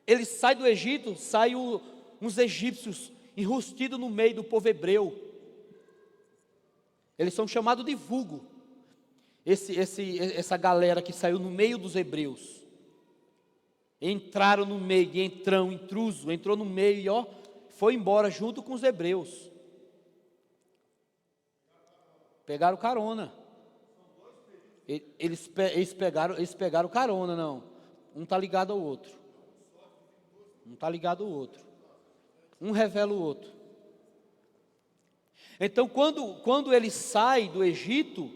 Ele sai do Egito, uns egípcios enrustidos no meio do povo hebreu. Eles são chamados de vulgo. Essa galera que saiu no meio dos hebreus. Entraram no meio, intruso, entrou no meio e foi embora junto com os hebreus. Pegaram carona. Eles pegaram carona, não. Um está ligado ao outro. Um está ligado ao outro. Um revela o outro. Então, quando ele sai do Egito,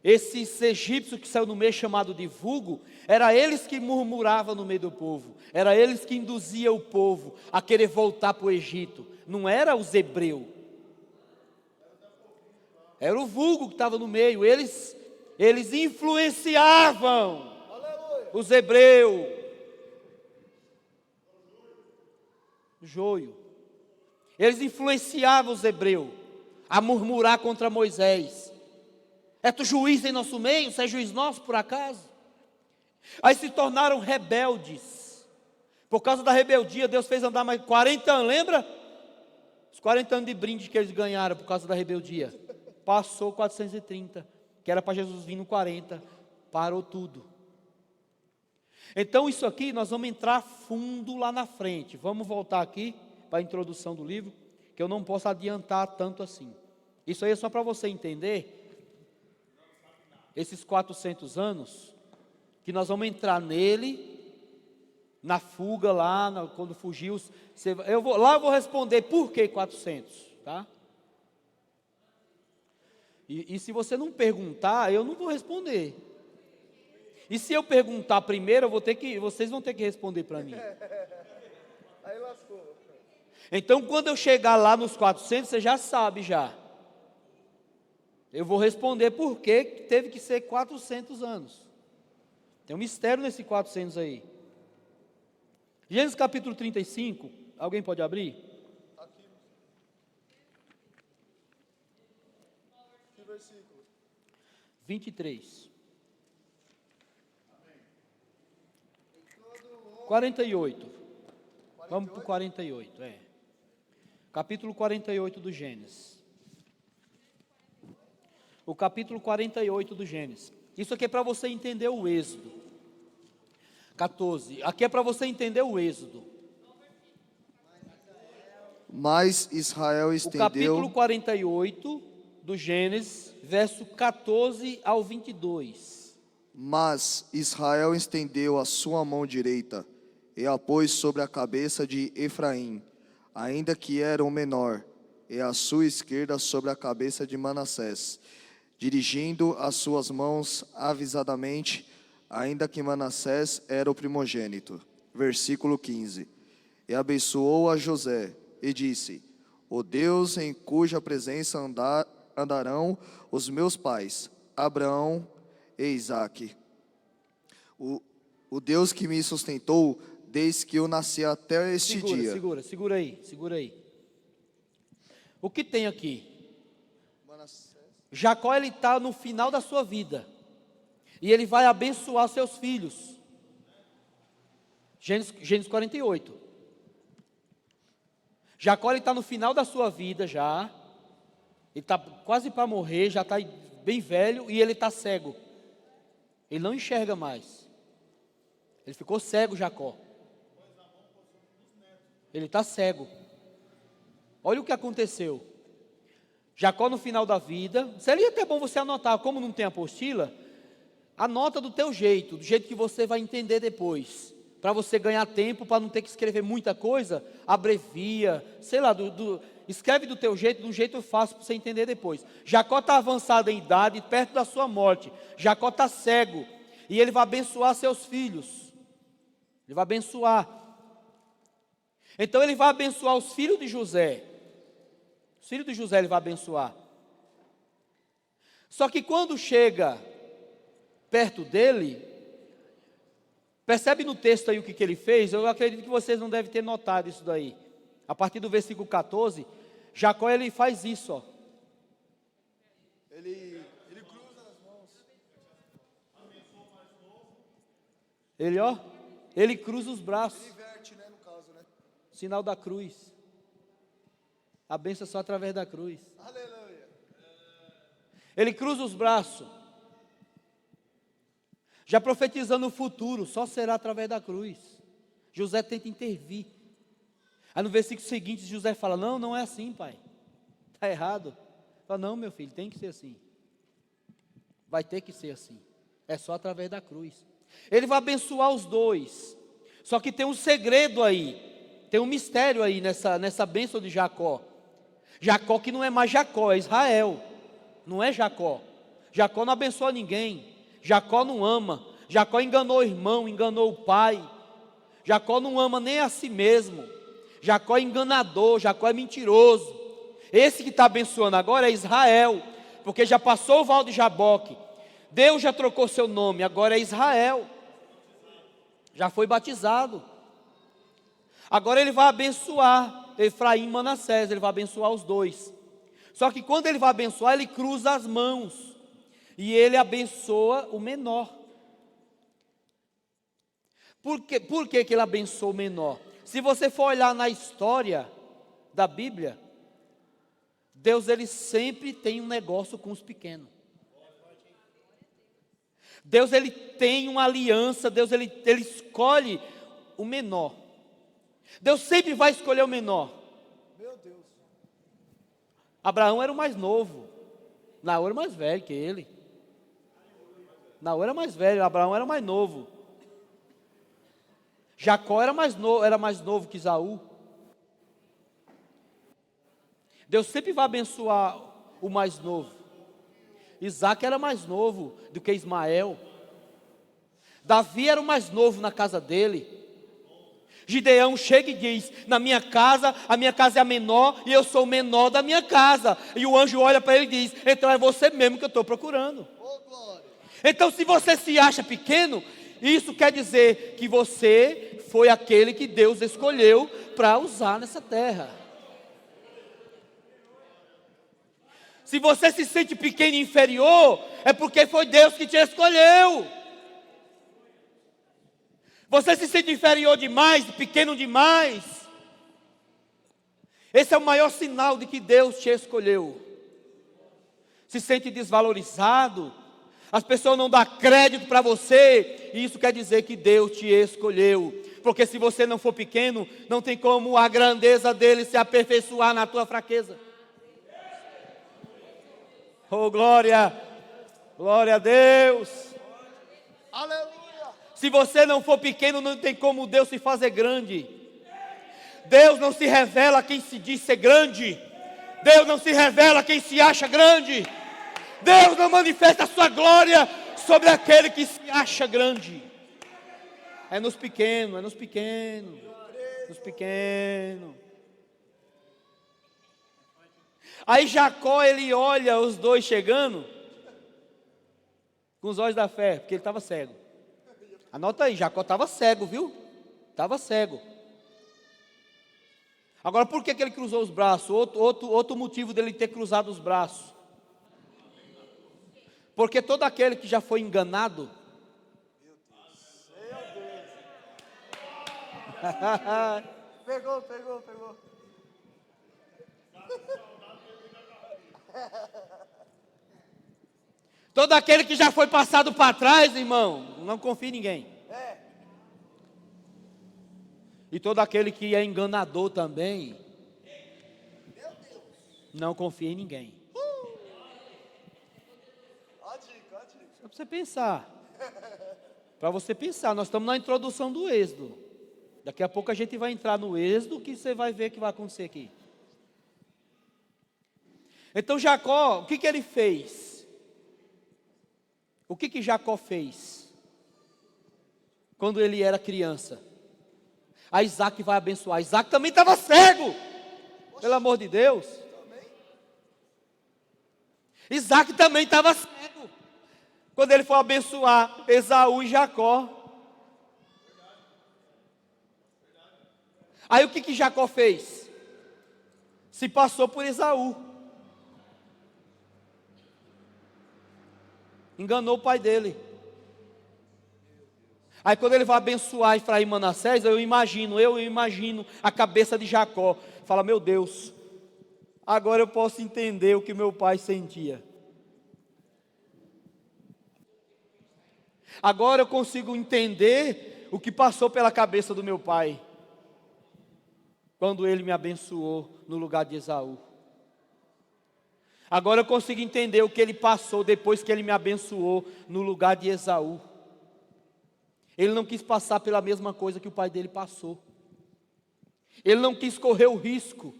esses egípcios que saiu no meio, chamado de vulgo, era eles que murmuravam no meio do povo, era eles que induziam o povo a querer voltar para o Egito, não era os hebreus, era o vulgo que estava no meio, eles influenciavam os hebreus, o joio, eles influenciavam os hebreus a murmurar contra Moisés. É tu juiz em nosso meio? Você é juiz nosso por acaso? Aí se tornaram rebeldes. Por causa da rebeldia, Deus fez andar mais 40 anos, lembra? Os 40 anos de brinde que eles ganharam por causa da rebeldia. Passou 430, que era para Jesus vir no 40. Parou tudo. Então isso aqui, nós vamos entrar fundo lá na frente. Vamos voltar aqui para a introdução do livro, que eu não posso adiantar tanto assim. Isso aí é só para você entender. Esses 400 anos, que nós vamos entrar nele, na fuga lá, quando fugiu, eu vou responder por que 400, tá? E se você não perguntar, eu não vou responder. E se eu perguntar primeiro, vocês vão ter que responder para mim. Aí lascou. Então, quando eu chegar lá nos 400, você já sabe já. Eu vou responder por que teve que ser 400 anos. Tem um mistério nesse 400 aí. Gênesis capítulo 35, alguém pode abrir? Aqui. Que versículo? 23. 48. Vamos para o 48, Capítulo 48 do Gênesis. O capítulo 48 do Gênesis. Isso aqui é para você entender o Êxodo. 14. Aqui é para você entender o Êxodo. Mas Israel O estendeu. capítulo 48 do Gênesis, verso 14 ao 22. Mas Israel estendeu a sua mão direita e a pôs sobre a cabeça de Efraim, ainda que era o menor, e a sua esquerda sobre a cabeça de Manassés, dirigindo as suas mãos avisadamente, ainda que Manassés era o primogênito. Versículo 15. E abençoou a José, e disse: O Deus em cuja presença andarão os meus pais, Abraão e Isaque. O Deus que me sustentou desde que eu nasci até este dia. Segura aí. O que tem aqui? Jacó, ele está no final da sua vida. E ele vai abençoar seus filhos. Gênesis 48. Jacó, ele está no final da sua vida já. Ele está quase para morrer, já está bem velho e ele está cego. Ele não enxerga mais. Ele ficou cego, Jacó. Ele está cego. Olha o que aconteceu. Jacó no final da vida, seria até bom você anotar, como não tem apostila, anota do teu jeito, do jeito que você vai entender depois, para você ganhar tempo, para não ter que escrever muita coisa, abrevia, sei lá, escreve do teu jeito, de um jeito fácil para você entender depois. Jacó está avançado em idade, perto da sua morte, Jacó está cego, e ele vai abençoar seus filhos, ele vai abençoar. Então ele vai abençoar os filhos de José. Os filhos de José ele vai abençoar. Só que quando chega perto dele, percebe no texto aí o que ele fez? Eu acredito que vocês não devem ter notado isso daí. A partir do versículo 14, Jacó ele faz isso, ó. Ele cruza as mãos. Ele, ó, Ele cruza os braços. Inverte, né, no caso, né? Sinal da cruz. A bênção é só através da cruz. Aleluia. Ele cruza os braços. Já profetizando o futuro, só será através da cruz. José tenta intervir. Aí no versículo seguinte, José fala: não, não é assim, pai. Está errado. Fala: não, meu filho, tem que ser assim. Vai ter que ser assim. É só através da cruz. Ele vai abençoar os dois. Só que tem um segredo aí. Tem um mistério aí nessa bênção de Jacó. Jacó que não é mais Jacó, é Israel. Não é Jacó. Jacó não abençoa ninguém. Jacó não ama. Jacó enganou o irmão, enganou o pai. Jacó não ama nem a si mesmo. Jacó é enganador, Jacó é mentiroso. Esse que está abençoando agora é Israel, porque já passou o val de Jaboque. Deus já trocou seu nome, agora é Israel. Já foi batizado. Agora ele vai abençoar Efraim e Manassés, ele vai abençoar os dois. Só que quando ele vai abençoar, ele cruza as mãos. E ele abençoa o menor. Por que ele abençoa o menor? Se você for olhar na história da Bíblia, Deus ele sempre tem um negócio com os pequenos. Deus ele tem uma aliança, Deus ele escolhe o menor. Deus sempre vai escolher o menor. Meu Deus. Abraão era o mais novo. Naor era mais velho que ele. Naor era mais velho, Abraão era mais novo. Jacó era mais novo que Esaú. Deus sempre vai abençoar o mais novo. Isaac era mais novo do que Ismael. Davi era o mais novo na casa dele. Gideão chega e diz: na minha casa, a minha casa é a menor e eu sou o menor da minha casa. E o anjo olha para ele e diz: então é você mesmo que eu estou procurando. Oh, glória. Então se você se acha pequeno, isso quer dizer que você foi aquele que Deus escolheu para usar nessa terra. Se você se sente pequeno e inferior, é porque foi Deus que te escolheu. Você se sente inferior demais, pequeno demais. Esse é o maior sinal de que Deus te escolheu. Se sente desvalorizado, as pessoas não dão crédito para você, e isso quer dizer que Deus te escolheu. Porque se você não for pequeno, não tem como a grandeza dele se aperfeiçoar na tua fraqueza. Oh, glória, glória a Deus. Aleluia. Se você não for pequeno, não tem como Deus se fazer grande. Deus não se revela a quem se diz ser grande. Deus não se revela a quem se acha grande. Deus não manifesta a sua glória sobre aquele que se acha grande. É nos pequenos, nos pequenos. Aí Jacó, ele olha os dois chegando com os olhos da fé, porque ele estava cego. Anota aí, Jacó estava cego, viu? Estava cego. Agora, por que ele cruzou os braços? Outro motivo dele ter cruzado os braços. Porque todo aquele que já foi enganado, Pegou. todo aquele que já foi passado para trás, irmão, não confia em ninguém. E todo aquele que é enganador também, não confia em ninguém. A dica. Só para você pensar. Para você pensar, nós estamos na introdução do Êxodo. Daqui a pouco a gente vai entrar no Êxodo, que você vai ver o que vai acontecer aqui. Então Jacó, o que ele fez? O que Jacó fez? Quando ele era criança? A Isaac vai abençoar. Isaac também estava cego. Pelo amor de Deus. Isaac também estava cego. Quando ele foi abençoar Esaú e Jacó. Aí o que Jacó fez? Se passou por Esaú. Enganou o pai dele. Aí quando ele vai abençoar Efraim e Manassés, eu imagino a cabeça de Jacó. Fala, meu Deus, agora eu posso entender o que meu pai sentia. Agora eu consigo entender o que passou pela cabeça do meu pai, quando ele me abençoou no lugar de Esaú. Agora eu consigo entender o que ele passou depois que ele me abençoou no lugar de Esaú. Ele não quis passar pela mesma coisa que o pai dele passou. Ele não quis correr o risco,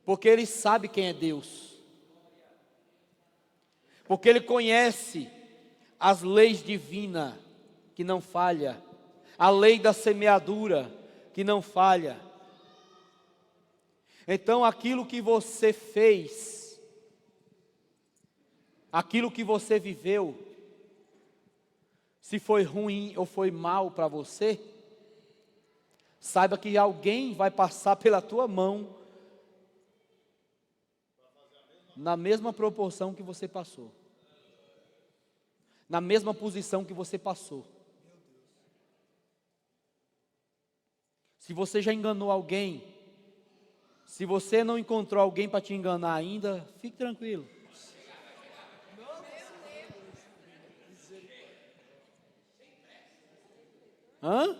porque ele sabe quem é Deus. Porque ele conhece as leis divinas, que não falha. A lei da semeadura, que não falha. Então aquilo que você fez, aquilo que você viveu, se foi ruim ou foi mal para você, saiba que alguém vai passar pela tua mão na mesma proporção que você passou, na mesma posição que você passou. Se você já enganou alguém, se você não encontrou alguém para te enganar ainda, fique tranquilo. Hã?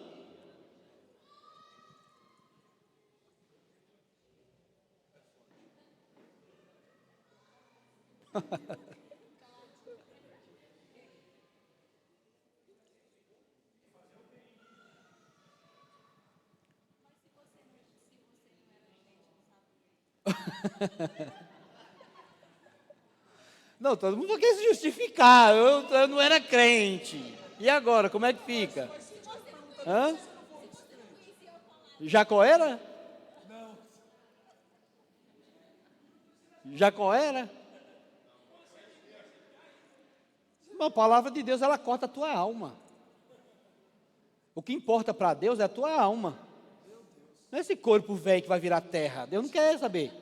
Não, todo mundo quer se justificar. Eu não era crente. E agora, como é que fica? Hã? Jacó era? Jacó era? A palavra de Deus, ela corta a tua alma. O que importa para Deus é a tua alma. Não é esse corpo velho que vai virar terra. Deus não quer saber.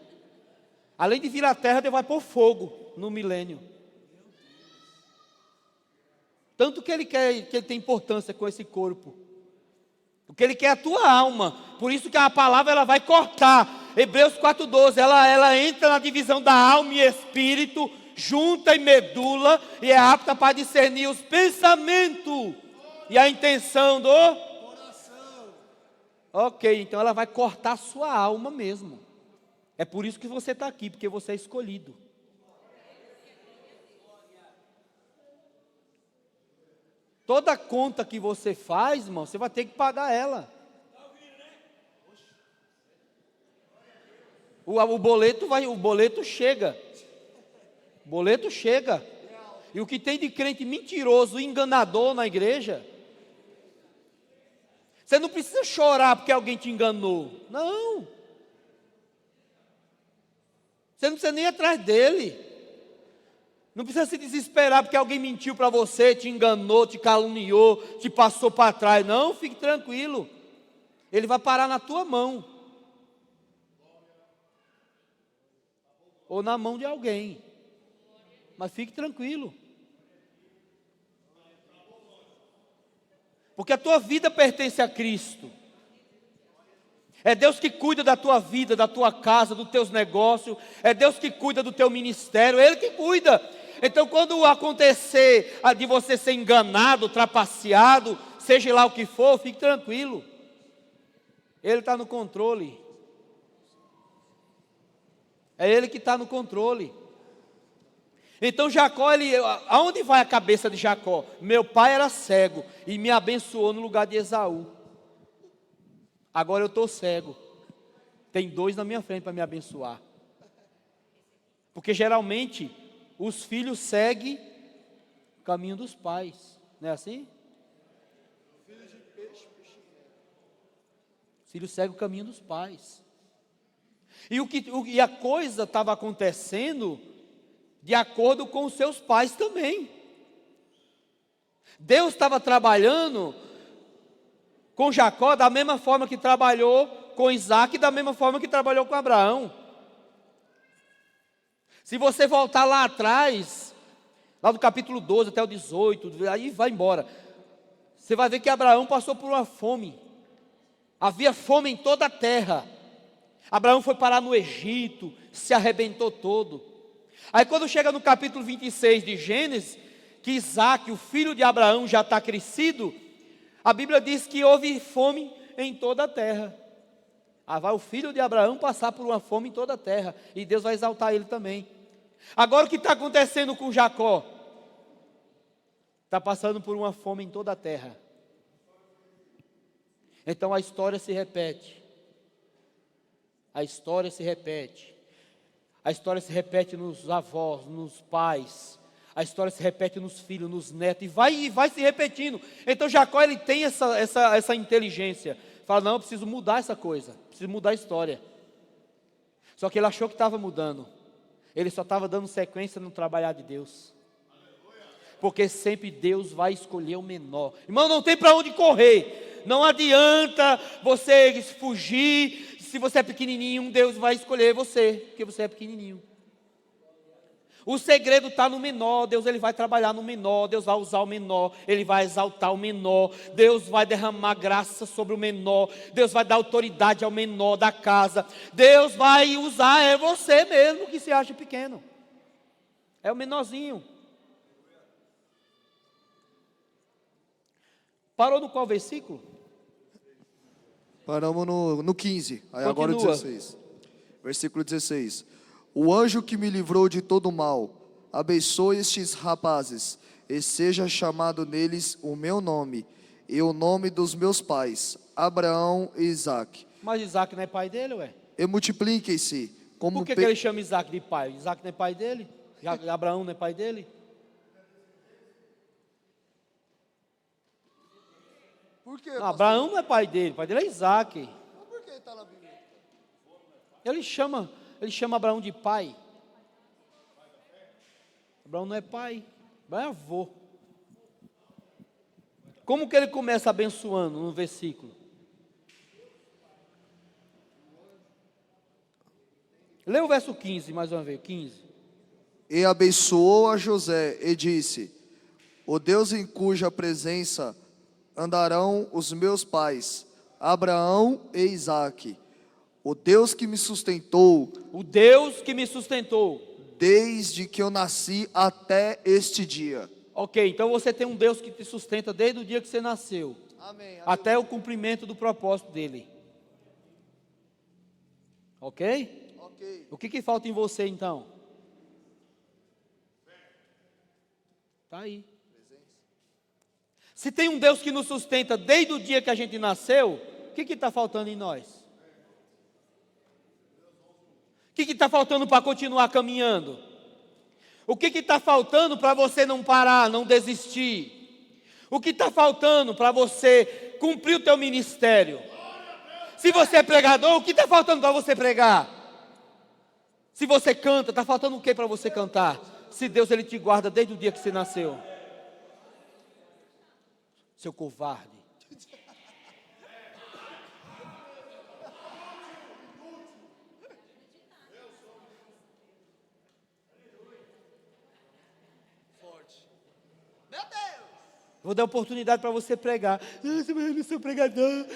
Além de virar terra, Deus vai pôr fogo no milênio. Tanto que Ele quer, que Ele tem importância com esse corpo. O que Ele quer é a tua alma. Por isso que a palavra ela vai cortar. Hebreus 4,12, ela entra na divisão da alma e espírito, junta e medula, e é apta para discernir os pensamentos e a intenção do coração. Ok, então ela vai cortar a sua alma mesmo. É por isso que você está aqui, porque você é escolhido. Toda conta que você faz, irmão, você vai ter que pagar ela. O boleto chega. O boleto chega. E o que tem de crente mentiroso, enganador na igreja, você não precisa chorar porque alguém te enganou. Não. Você não precisa nem ir atrás dele. Não precisa se desesperar porque alguém mentiu para você, te enganou, te caluniou, te passou para trás. Não, fique tranquilo. Ele vai parar na tua mão. Ou na mão de alguém. Mas fique tranquilo. Porque a tua vida pertence a Cristo. É Deus que cuida da tua vida, da tua casa, dos teus negócios. É Deus que cuida do teu ministério. É Ele que cuida. Então quando acontecer de você ser enganado, trapaceado, seja lá o que for, fique tranquilo. Ele está no controle. É Ele que está no controle. Então Jacó, aonde vai a cabeça de Jacó? Meu pai era cego e me abençoou no lugar de Esaú. Agora eu estou cego. Tem dois na minha frente para me abençoar. Porque geralmente os filhos seguem o caminho dos pais. Não é assim? Os filhos seguem o caminho dos pais. E a coisa estava acontecendo de acordo com os seus pais também. Deus estava trabalhando com Jacó da mesma forma que trabalhou com Isaac e da mesma forma que trabalhou com Abraão. Se você voltar lá atrás, lá do capítulo 12 até o 18, aí vai embora. Você vai ver que Abraão passou por uma fome. Havia fome em toda a terra. Abraão foi parar no Egito, se arrebentou todo. Aí quando chega no capítulo 26 de Gênesis, que Isaac, o filho de Abraão, já está crescido, a Bíblia diz que houve fome em toda a terra. Vai o filho de Abraão passar por uma fome em toda a terra, e Deus vai exaltar ele também. Agora o que está acontecendo com Jacó? Está passando por uma fome em toda a terra. Então a história se repete. A história se repete. A história se repete nos avós, nos pais. A história se repete nos filhos, nos netos. E vai se repetindo. Então Jacó, ele tem essa inteligência. Fala, não, eu preciso mudar essa coisa. Preciso mudar a história. Só que ele achou que estava mudando. Ele só estava dando sequência no trabalhar de Deus. Porque sempre Deus vai escolher o menor. Irmão, não tem para onde correr. Não adianta você fugir. Se você é pequenininho, Deus vai escolher você, porque você é pequenininho. O segredo está no menor. Deus, ele vai trabalhar no menor. Deus vai usar o menor. Ele vai exaltar o menor. Deus vai derramar graça sobre o menor. Deus vai dar autoridade ao menor da casa. Deus vai usar, é você mesmo que se acha pequeno. É o menorzinho. Parou no qual versículo? Paramos no 15, aí Continua. agora o 16. Versículo 16. O anjo que me livrou de todo mal, abençoe estes rapazes, e seja chamado neles o meu nome, e o nome dos meus pais, Abraão e Isaque. Mas Isaac não é pai dele, ué? E multipliquem-se, como Por que ele chama Isaac de pai? Isaac não é pai dele? Abraão não é pai dele? Por quê, Não, Abraão não é pai dele é Isaac. Por que está na Bíblia? Ele chama Abraão de pai. Abraão não é pai, Abraão é avô. Como que ele começa abençoando no versículo? Lê o verso 15 mais uma vez, 15. E abençoou a José e disse: o Deus em cuja presença andarão os meus pais, Abraão e Isaque, o Deus que me sustentou, desde que eu nasci até este dia. Ok, então você tem um Deus que te sustenta desde o dia que você nasceu. Amém. Até o cumprimento do propósito dele. Ok? Ok. O que falta em você então? Está aí. Se tem um Deus que nos sustenta desde o dia que a gente nasceu, o que está faltando em nós? O que está faltando para continuar caminhando? O que está faltando para você não parar, não desistir? O que está faltando para você cumprir o teu ministério? Se você é pregador, o que está faltando para você pregar? Se você canta, está faltando o que para você cantar? Se Deus ele te guarda desde o dia que você nasceu. Seu covarde. Vou dar oportunidade para você pregar. Mas eu não sou pregador.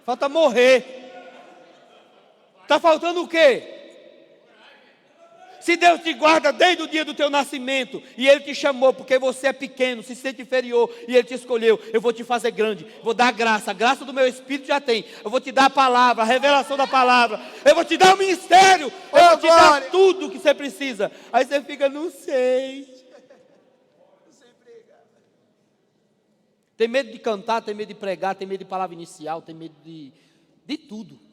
Falta morrer. Está faltando o quê? Se Deus te guarda desde o dia do teu nascimento, e Ele te chamou porque você é pequeno, se sente inferior, e Ele te escolheu, eu vou te fazer grande, vou dar a graça do meu Espírito já tem, eu vou te dar a palavra, a revelação da palavra, eu vou te dar o ministério, eu vou te dar tudo que você precisa. Aí você fica, não sei. Tem medo de cantar, tem medo de pregar, tem medo de palavra inicial, tem medo de tudo.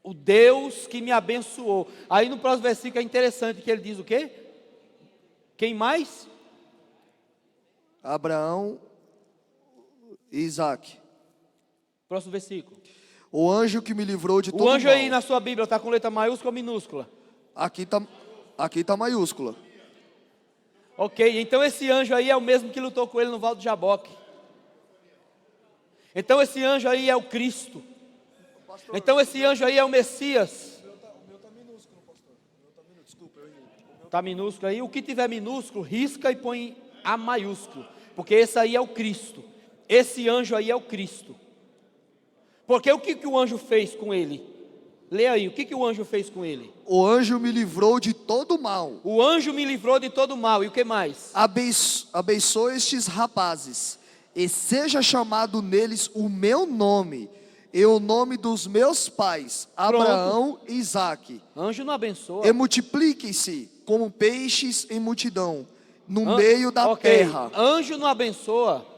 O Deus que me abençoou. Aí no próximo versículo é interessante que ele diz o quê? Quem mais? Abraão e Isaque. Próximo versículo. O anjo que me livrou de todo O anjo mal. aí na sua Bíblia está com letra maiúscula ou minúscula? Aqui tá maiúscula. Ok, então esse anjo aí é o mesmo que lutou com ele no Val do Jaboque. Então esse anjo aí é o Cristo. Então esse anjo aí é o Messias. O meu tá minúsculo, pastor. O meu tá minúsculo. Desculpa, eu errei. Tá minúsculo aí. O que tiver minúsculo, risca e põe A maiúsculo. Porque esse aí é o Cristo. Esse anjo aí é o Cristo. Porque o que o anjo fez com ele? Lê aí, o que o anjo fez com ele? O anjo me livrou de todo mal. O anjo me livrou de todo mal. E o que mais? Abençoe estes rapazes, e seja chamado neles o meu nome, e o nome dos meus pais, Abraão e Isaque. Anjo não abençoa. E multipliquem-se como peixes em multidão, no meio da terra. Anjo não abençoa.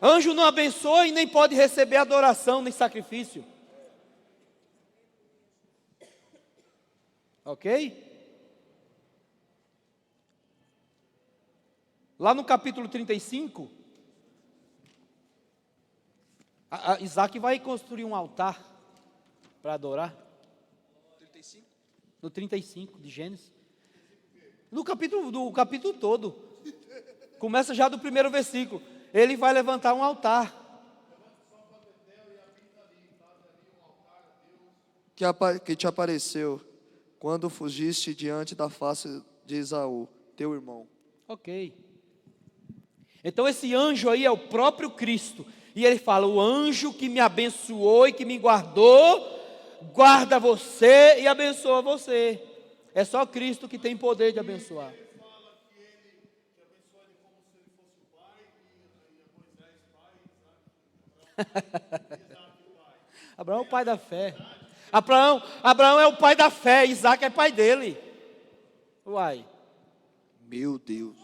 Anjo não abençoa e nem pode receber adoração nem sacrifício. Ok? Lá no capítulo 35, Isaac vai construir um altar para adorar. 35? No 35 de Gênesis. Do capítulo todo. Começa já do primeiro versículo. Ele vai levantar um altar. Que te apareceu quando fugiste diante da face de Esaú, teu irmão. Ok. Então esse anjo aí é o próprio Cristo. E ele fala, o anjo que me abençoou e que me guardou, guarda você e abençoa você. É só Cristo que tem poder de abençoar. Abraão é o pai da fé. Abraão é o pai da fé, Isaac é pai dele. Uai. Meu Deus.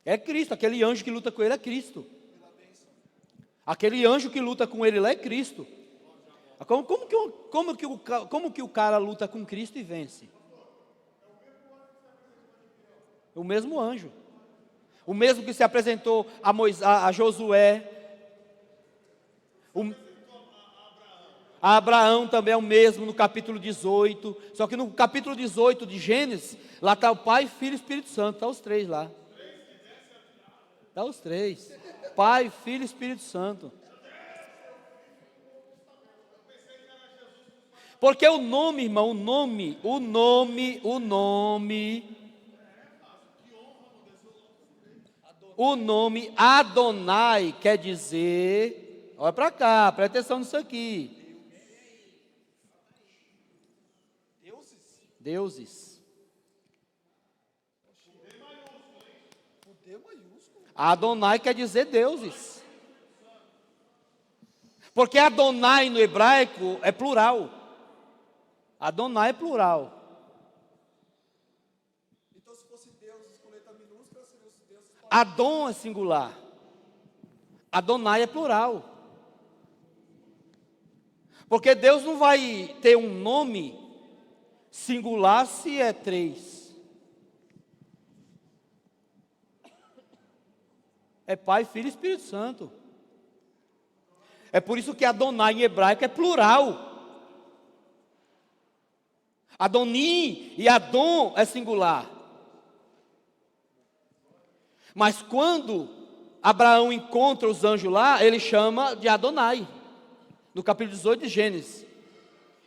É Cristo, aquele anjo que luta com ele é Cristo. Aquele anjo que luta com ele lá é Cristo. Como que o cara luta com Cristo e vence? O mesmo anjo. O mesmo que se apresentou a Josué. A Abraão também é o mesmo no capítulo 18. Só que no capítulo 18 de Gênesis, lá está o Pai, Filho e Espírito Santo. Está os três lá. Está os três. Pai, Filho e Espírito Santo. Porque o nome, irmão, o nome Adonai quer dizer, olha para cá, presta atenção nisso aqui. Deuses. Adonai quer dizer deuses. Porque Adonai no hebraico é plural. Adonai é plural. Então se fosse deuses com letra minúscula, seriam os deuses. Adon é singular. Adonai é plural. Porque Deus não vai ter um nome singular se é três. É Pai, Filho e Espírito Santo. É por isso que Adonai em hebraico é plural. Adonim e Adon é singular. Mas quando Abraão encontra os anjos lá, ele chama de Adonai. No capítulo 18 de Gênesis.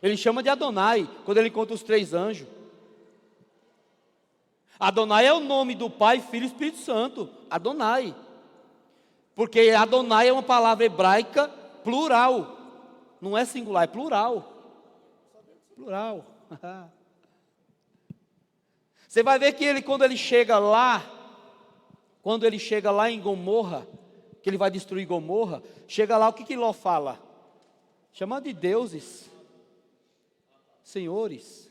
Ele chama de Adonai, quando ele encontra os três anjos. Adonai é o nome do Pai, Filho e Espírito Santo. Adonai. Porque Adonai é uma palavra hebraica plural. Não é singular, é plural. Plural. Você vai ver que ele, quando ele chega lá em Gomorra, que ele vai destruir Gomorra, chega lá, o que Ló fala? Chama de deuses, senhores,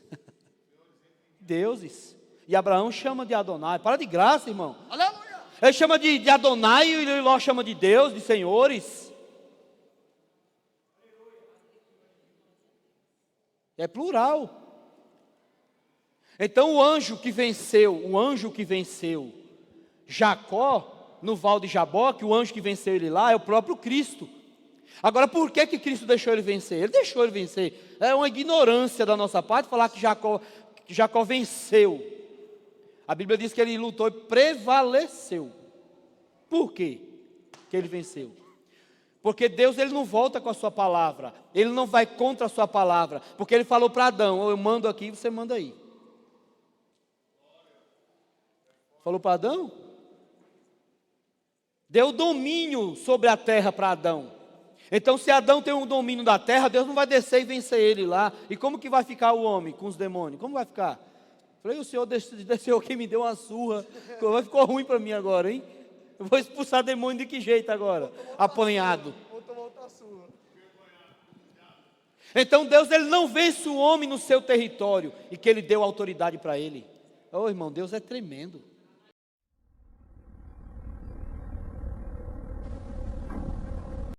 deuses. E Abraão chama de Adonai. Para de graça, irmão. Aleluia! Ele chama de Adonai e Ló chama de Deus, de senhores. É plural. Então o anjo que venceu Jacó no Val de Jaboque, o anjo que venceu ele lá é o próprio Cristo. Agora, por que Cristo deixou ele vencer? Ele deixou ele vencer. É uma ignorância da nossa parte falar que Jacó venceu. A Bíblia diz que ele lutou e prevaleceu. Por quê que ele venceu? Porque Deus, ele não volta com a sua palavra. Ele não vai contra a sua palavra. Porque ele falou para Adão, eu mando aqui, você manda aí. Falou para Adão? Deu domínio sobre a terra para Adão. Então, se Adão tem um domínio da terra, Deus não vai descer e vencer ele lá. E como que vai ficar o homem com os demônios? Como vai ficar? Falei, o Senhor desceu aqui e me deu uma surra. Ficou ruim para mim agora, hein? Eu vou expulsar demônio de que jeito agora? Apanhado. Vou tomar outra surra. Então Deus, ele não vence o homem no seu território. E que ele deu autoridade para ele. Ô irmão, Deus é tremendo.